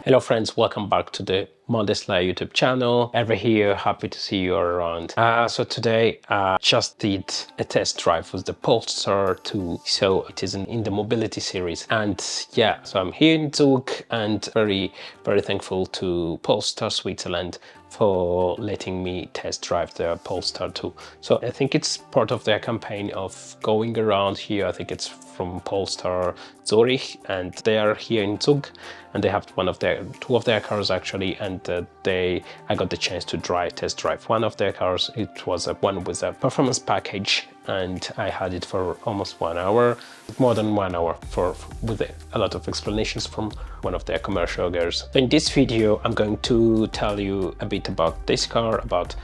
Hello friends, welcome back to the Modest Layer YouTube channel. Ever here, happy to see you around. So today just did a test drive with the Polestar 2. So it is in the mobility series. And yeah, so I'm here in Zug and very thankful to Polestar Switzerland for letting me test drive the Polestar 2. So I think it's part of their campaign of going around here. I think it's from Polestar Zurich, and they are here in Zug, and they have two of their cars actually, and I got the chance to test drive one of their cars. It was one with a performance package, and I had it for almost 1 hour, more than 1 hour, with a lot of explanations from one of their commercial guys. So in this video, I'm going to tell you a bit about this car, about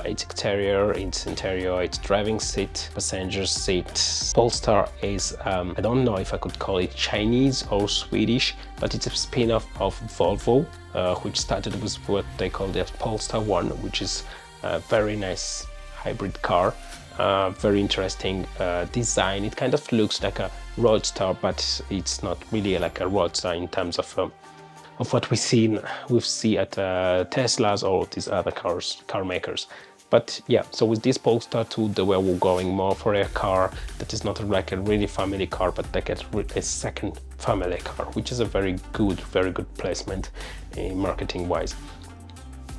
its exterior, its interior, its driving seat, passenger seat. Polestar is, I don't know if I could call it Chinese or Swedish, but it's a spin-off of Volvo, which started with what they call the Polestar 1, which is a very nice hybrid car. Very interesting design. It kind of looks like a roadster, but it's not really like a roadster in terms of what we see at Teslas or these other car makers. But yeah, so with this Polestar 2, they were going more for a car that is not like a really family car, but like a second family car, which is a very good placement marketing wise.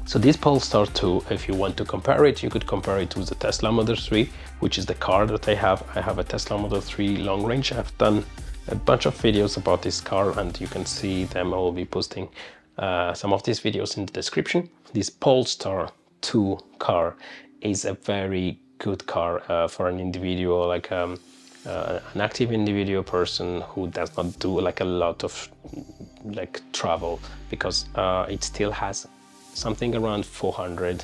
So this Polestar 2, if you want to compare it, you could compare it with the Tesla Model 3, which is the car that I have. I have a Tesla Model 3 long range. I've done a bunch of videos about this car, and you can see them. I will be posting some of these videos in the description. This Polestar 2 car is a very good car for an individual, like an active individual person who does not do like a lot of like travel, because it still has something around 400,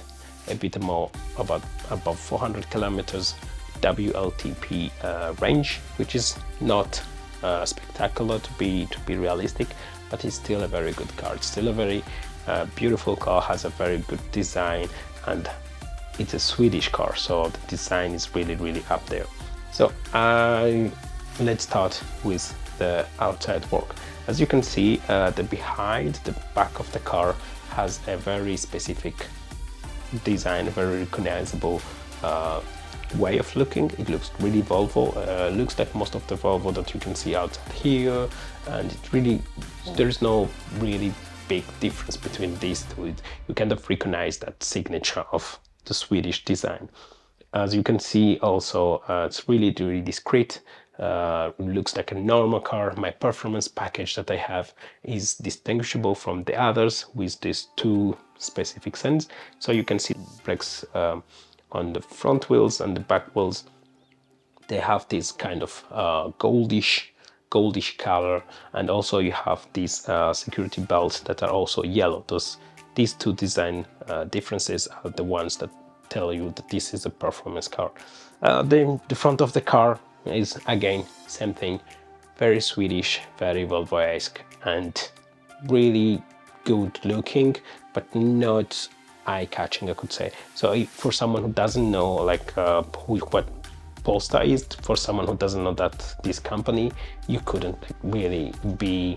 a bit more, about above 400 kilometers WLTP range, which is not spectacular to be realistic, but it's still a very good car. It's still a very beautiful car, has a very good design, and it's a Swedish car, so the design is really up there. So let's start with the outside work. As you can see, the back of the car has a very specific design, very recognizable way of looking. It looks really Volvo, looks like most of the Volvo that you can see outside here, and there is no really big difference between these two. You kind of recognize that signature of the Swedish design. As you can see also, it's really discreet. It looks like a normal car. My performance package that I have is distinguishable from the others with these two specific scents. So you can see brakes on the front wheels and the back wheels. They have this kind of goldish color, and also you have these security belts that are also yellow. These two design differences are the ones that tell you that this is a performance car. The front of the car is again same thing, very Swedish, very Volvo-esque, and really good looking, but not eye-catching, I could say. So for someone who doesn't know like what Polestar is, for someone who doesn't know that this company, you couldn't really be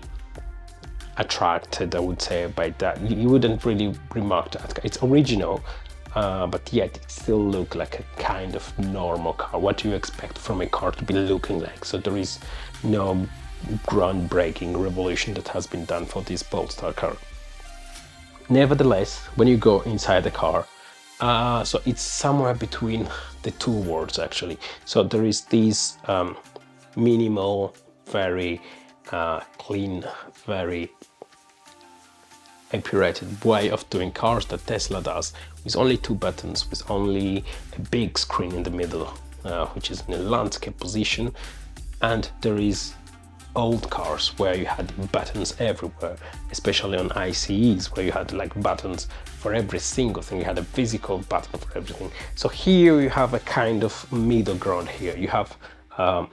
attracted, I would say, by that. You wouldn't really remark that it's original, but yet it still look like a kind of normal car. What do you expect from a car to be looking like? So there is no groundbreaking revolution that has been done for this Polestar car. Nevertheless, when you go inside the car, so it's somewhere between the two worlds actually. So there is this minimal, very clean, very epurated way of doing cars that Tesla does, with only two buttons, with only a big screen in the middle, which is in a landscape position. And there is old cars where you had buttons everywhere, especially on ICEs, where you had like buttons for every single thing. You had a physical button for everything. So here you have a kind of middle ground. Here you have a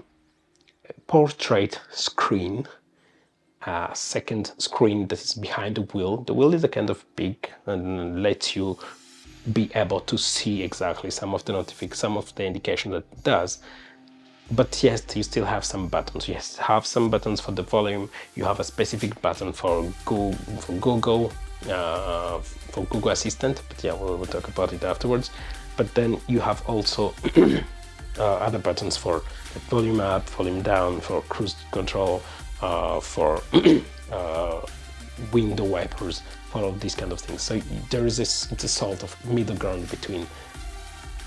portrait screen, a second screen that is behind the wheel. The wheel is a kind of big and lets you be able to see exactly some of the indication that it does. But yes, you still have some buttons. Yes, have some buttons for the volume. You have a specific button for Google Assistant. But yeah, we'll talk about it afterwards. But then you have also other buttons for volume up, volume down, for cruise control, for window wipers, for all these kind of things. So there is it's a sort of middle ground between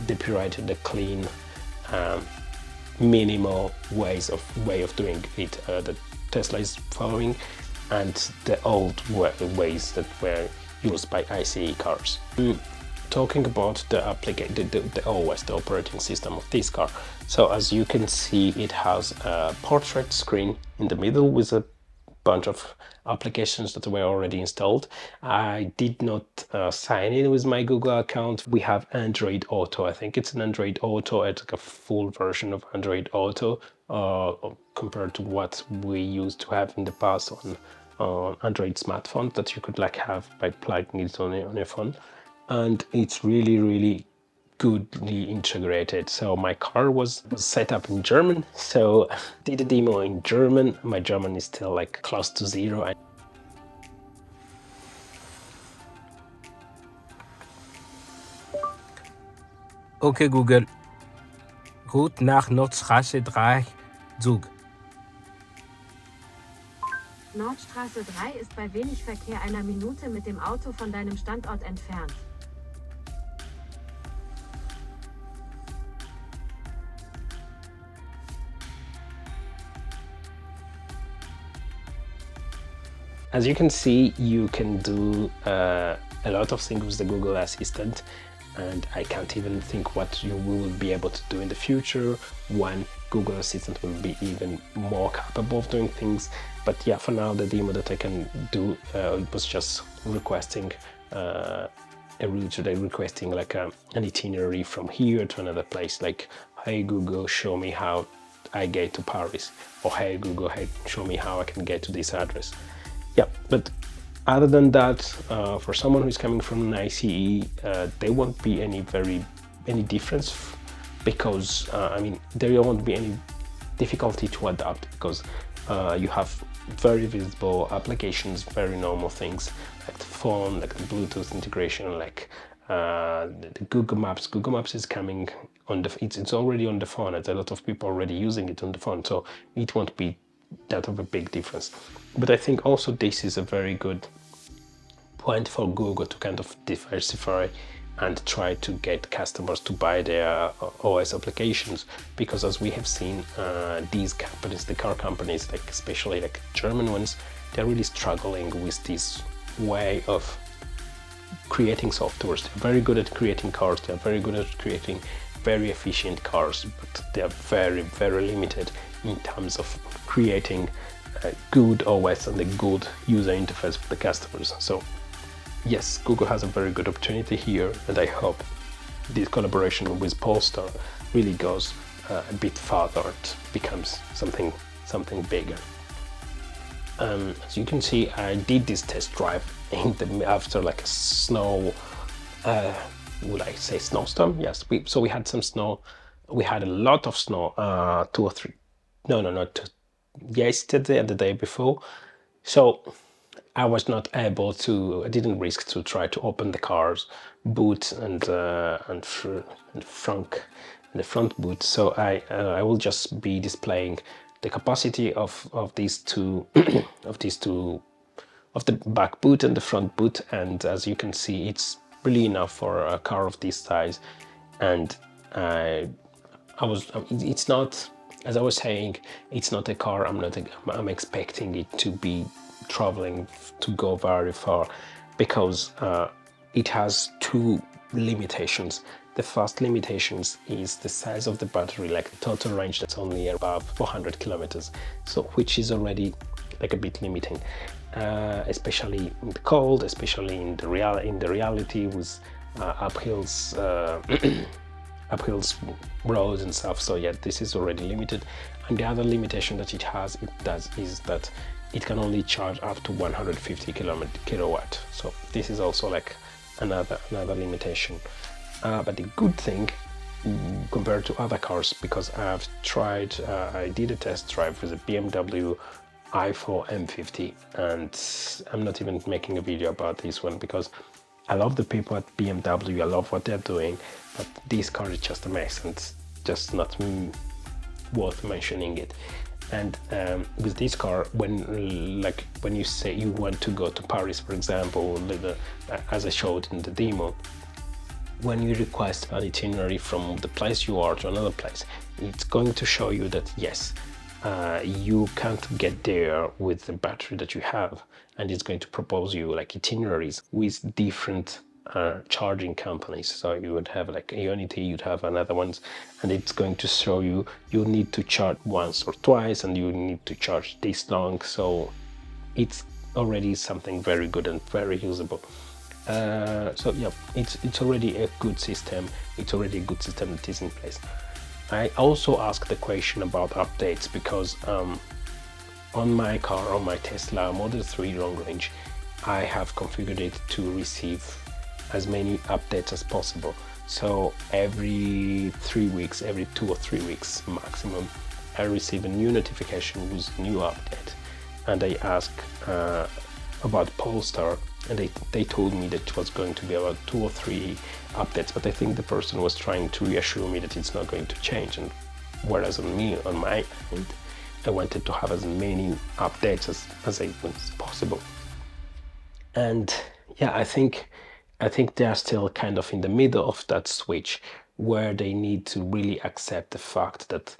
the purity, the clean, minimal way of doing it that Tesla is following, and the old ways that were used by ICE cars. Talking about the OS, the operating system of this car. So as you can see, it has a portrait screen in the middle with a bunch of applications that were already installed. I did not sign in with my Google account. We have Android Auto. I think it's an Android Auto. It's like a full version of Android Auto compared to what we used to have in the past on Android smartphone that you could like have by plugging it on your phone. And it's really goodly integrated. So my car was set up in German, so did a demo in German. My German is still like close to zero. Okay Google, Route nach Nordstraße 3, Zug. Nordstraße 3 ist bei wenig Verkehr einer Minute mit dem Auto von deinem Standort entfernt. As you can see, you can do a lot of things with the Google Assistant, and I can't even think what you will be able to do in the future when Google Assistant will be even more capable of doing things. But yeah, for now, the demo that I can do, it was just requesting a route, today requesting like an itinerary from here to another place, like, hey Google, show me how I get to Paris, or hey Google, hey, show me how I can get to this address. Yeah, but other than that, for someone who's coming from an ICE, there won't be any difference, because I mean, there won't be any difficulty to adapt, because you have very visible applications, very normal things like the phone, like the Bluetooth integration, like the Google Maps. Google Maps is coming on the it's already on the phone, and a lot of people are already using it on the phone, so it won't be that of a big difference. But I think also this is a very good point for Google to kind of diversify and try to get customers to buy their OS applications, because as we have seen, these companies, the car companies, like especially like German ones, they're really struggling with this way of creating softwares. They're very good at creating cars, they're very good at creating very efficient cars, but they're very limited in terms of creating a good OS and a good user interface for the customers. So yes, Google has a very good opportunity here, and I hope this collaboration with Polestar really goes a bit farther and becomes something bigger. As you can see, I did this test drive after like a snow, would I say snowstorm? Yes, we had some snow. We had a lot of snow, 2 or 3. No, not yesterday and the day before. So I was not able to. I didn't risk to try to open the car's boot and front boot. So I will just be displaying the capacity of these two of the back boot and the front boot, and as you can see, it's really enough for a car of this size. And it's not, as I was saying, it's not a car I'm expecting it to be traveling to go very far, because it has two limitations. The first limitations is the size of the battery, like the total range that's only above 400 kilometers, so which is already like a bit limiting, especially in the cold, especially in the reality with uphills roads and stuff. So yeah, this is already limited. And the other limitation that it has is that it can only charge up to 150 kilowatt. So this is also like another limitation. But the good thing compared to other cars, because I've tried, I did a test drive with a BMW i4 M50, and I'm not even making a video about this one because I love the people at BMW, I love what they're doing, but this car is just a mess and it's just not worth mentioning it. And with this car, when you say you want to go to Paris, for example, as I showed in the demo, when you request an itinerary from the place you are to another place, it's going to show you that yes, you can't get there with the battery that you have, and it's going to propose you like itineraries with different charging companies. So you would have like Ionity, you'd have another ones, and it's going to show you need to charge once or twice, and you need to charge this long. So it's already something very good and very usable. So yeah, it's already a good system. It's already a good system that is in place. I also asked the question about updates because on my car, on my Tesla Model 3 long range, I have configured it to receive as many updates as possible. So every 3 weeks, every 2 or 3 weeks maximum, I receive a new notification with a new update. And I asked about Polestar, and they told me that it was going to be about 2 or 3 updates, but I think the person was trying to reassure me that it's not going to change. And whereas on my end, I wanted to have as many updates as possible. And yeah, I think they are still kind of in the middle of that switch where they need to really accept the fact that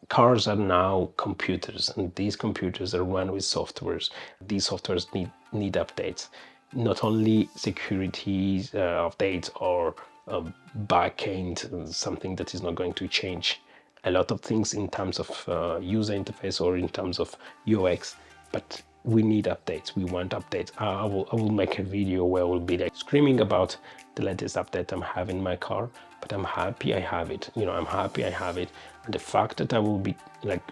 cars are now computers, and these computers are run with softwares. These softwares need updates, not only security updates or backend, something that is not going to change a lot of things in terms of user interface or in terms of UX, but we need updates. We want updates. I will make a video where I will be like screaming about the latest update I'm having in my car, but I'm happy I have it. I'm happy I have it. And the fact that I will be like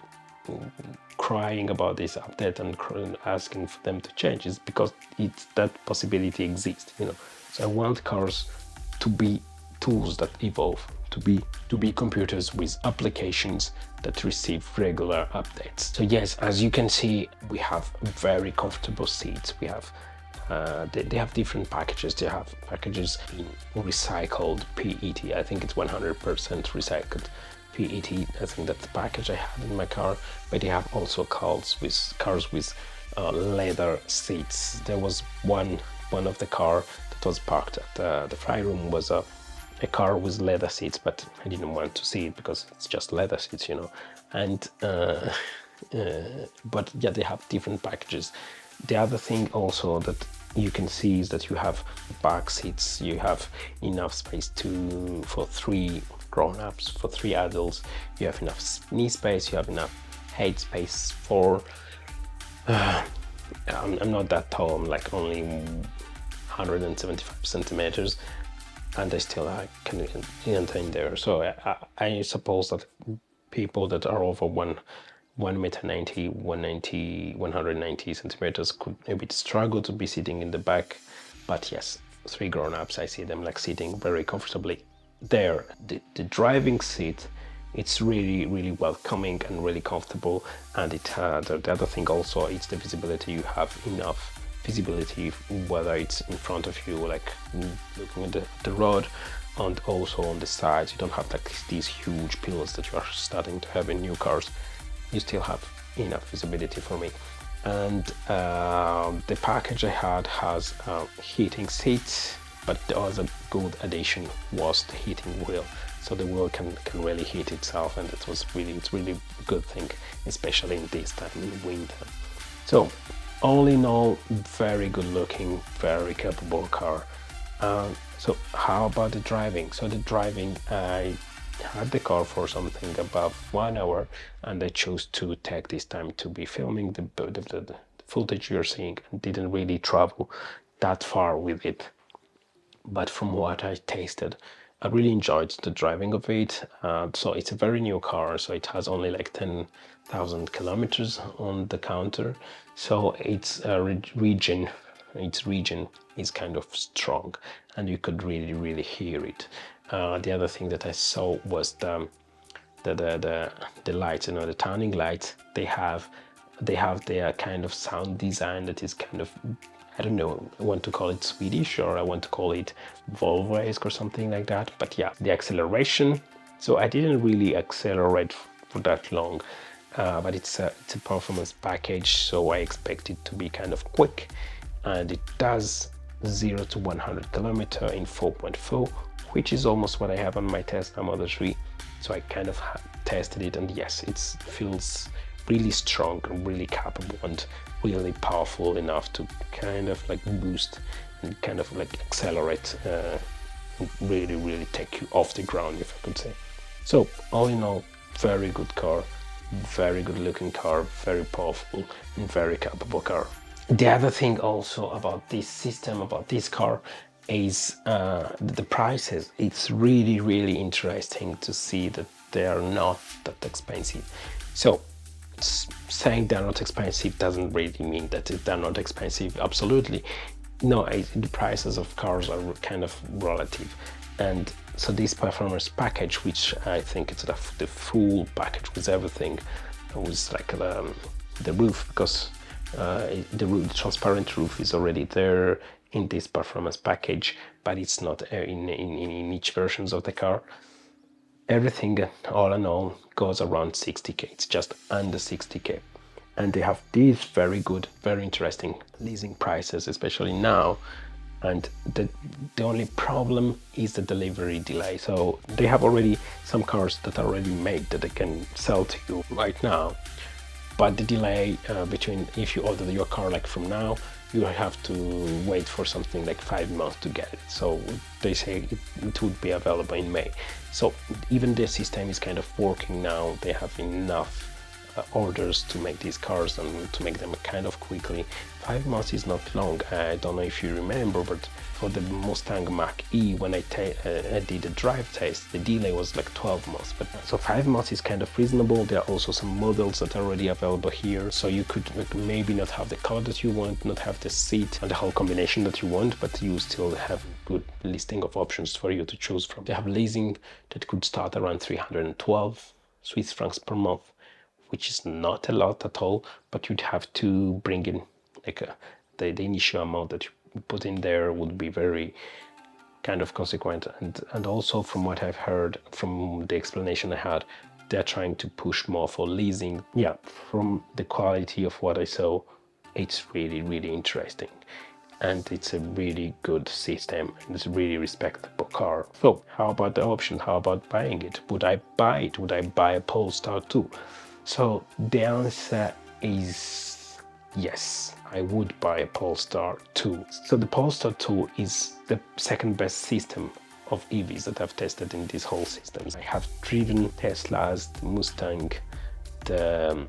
crying about this update and asking for them to change is because that possibility exists. So I want cars to be tools that evolve, to be computers with applications that receive regular updates. So yes, as you can see, we have very comfortable seats. We have they have different packages. They have packages in recycled PET. I think it's 100% recycled PET. I think that's the package I had in my car. But they have also cars with leather seats. There was one of the car that was parked at the fry room was a car with leather seats, but I didn't want to see it because it's just leather seats, And but yeah, they have different packages. The other thing also that you can see is that you have back seats. You have enough space for 3 grown-ups, for 3 adults. You have enough knee space. You have enough head space for. I'm not that tall. I'm like only 175 centimeters. And I still can enter in there. So I suppose that people that are over 1.90 m, 190 centimeters could a bit struggle to be sitting in the back. But yes, 3 grown-ups, I see them like sitting very comfortably there. The driving seat, it's really, really welcoming and really comfortable. And the other thing also, it's the visibility. You have enough visibility, whether it's in front of you, like looking at the road, and also on the sides. You don't have like these huge pillars that you are starting to have in new cars. You still have enough visibility for me. And the package I had has heating seats, but the other good addition was the heating wheel. So the wheel can really heat itself, and it's really a good thing, especially in this time in winter. So all in all, very good looking, very capable car. So how about the driving? So the driving, I had the car for something above 1 hour, and I chose to take this time to be filming the footage you're seeing, and didn't really travel that far with it. But from what I tasted, I really enjoyed the driving of it. So it's a very new car, so it has only like 10,000 kilometers on the counter. So its region is kind of strong, and you could really hear it. The other thing that I saw was the lights, the turning lights. They have their kind of sound design that is kind of, I don't know, I want to call it Swedish or I want to call it Volvo-esque or something like that. But yeah, the acceleration. So I didn't really accelerate for that long, but it's a performance package, so I expect it to be kind of quick, and it does 0 to 100 kilometer in 4.4, which is almost what I have on my Tesla Model 3. So I kind of tested it, and yes, it feels really strong and really capable and really powerful enough to kind of like boost and kind of like accelerate, and really take you off the ground, if I could say. So all in all, very good car, very good looking car, very powerful and very capable car. The other thing also about this system, about this car, is the prices. It's really interesting to see that they are not that expensive. So saying they're not expensive doesn't really mean that they're not expensive. Absolutely no, the prices of cars are kind of relative. And so this performance package, which I think it's the full package with everything, with like the roof, because the transparent roof is already there in this performance package, but it's not in each versions of the car. Everything all in all goes around 60k. It's just under 60k, and they have these very good, very interesting leasing prices, especially now. And the only problem is the delivery delay. So they have already some cars that are already made that they can sell to you right now, but the delay between, if you order your car like from now, you have to wait for something like 5 months to get it. So they say it would be available in May. So even the system is kind of working now. They have enough orders to make these cars and to make them kind of quickly. 5 months is not long. I don't know if you remember, but for the Mustang Mach-E, when I did a drive test, the delay was like 12 months. But so 5 months is kind of reasonable. There are also some models that are already available here, so you could maybe not have the color that you want, not have the seat and the whole combination that you want, but you still have a good listing of options for you to choose from. They have leasing that could start around 312 Swiss francs per month, which is not a lot at all, but you'd have to bring in like the initial amount that you put in there would be very kind of consequent. And also from what I've heard, from the explanation I had, they're trying to push more for leasing. Yeah, from the quality of what I saw, it's really interesting. And it's a really good system, and it's a really respectable car. So how about the option? How about buying it? Would I buy it? Would I buy a Polestar 2? So the answer is yes, I would buy a Polestar 2. So the Polestar 2 is the second best system of EVs that I've tested in this whole system. I have driven Teslas, the Mustang, the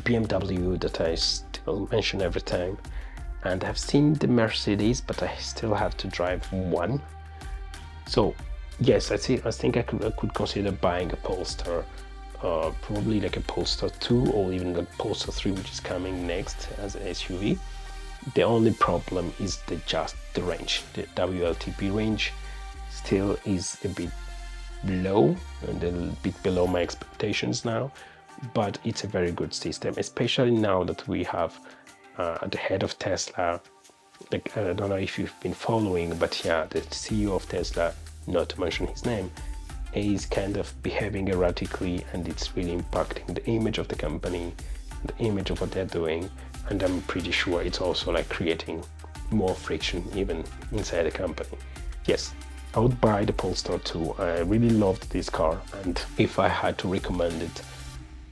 BMW that I still mention every time, and I've seen the Mercedes, but I still have to drive one. So yes, I think I could consider buying a Polestar, probably like a Polestar 2 or even the Polestar 3, which is coming next as an SUV. The only problem is just the range. The WLTP range still is a bit low and a bit below my expectations now, but it's a very good system, especially now that we have at the head of Tesla, like, I don't know if you've been following, but yeah, the CEO of Tesla, not to mention his name, is kind of behaving erratically, and it's really impacting the image of the company, the image of what they're doing, and I'm pretty sure it's also like creating more friction even inside the company. Yes, I would buy the Polestar 2. I really loved this car, and if I had to recommend it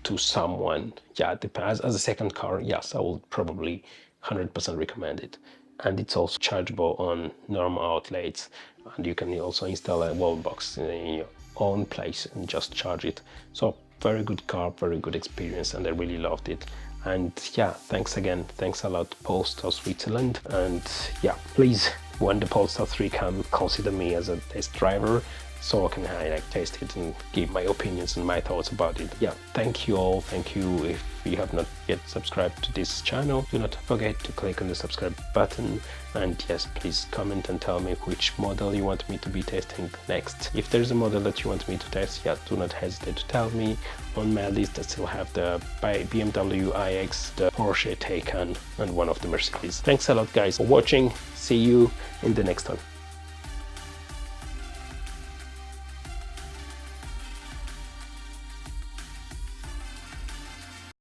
to someone, yeah, as a second car, yes, I would probably 100% recommend it. And it's also chargeable on normal outlets, and you can also install a wall box in your own place and just charge it. So very good car, very good experience, and I really loved it. And yeah, thanks again, thanks a lot Polestar Switzerland. And yeah, please, when the Polestar 3 comes, consider me as a test driver. so I can like taste it and give my opinions and my thoughts about it. Yeah, thank you all. Thank you. If you have not yet subscribed to this channel, do not forget to click on the subscribe button, and yes, please comment and tell me which model you want me to be testing next. If there's a model that you want me to test, yeah, do not hesitate to tell me. On my list I still have the BMW iX, the Porsche Taycan, and one of the Mercedes. Thanks a lot guys for watching. See you in the next one.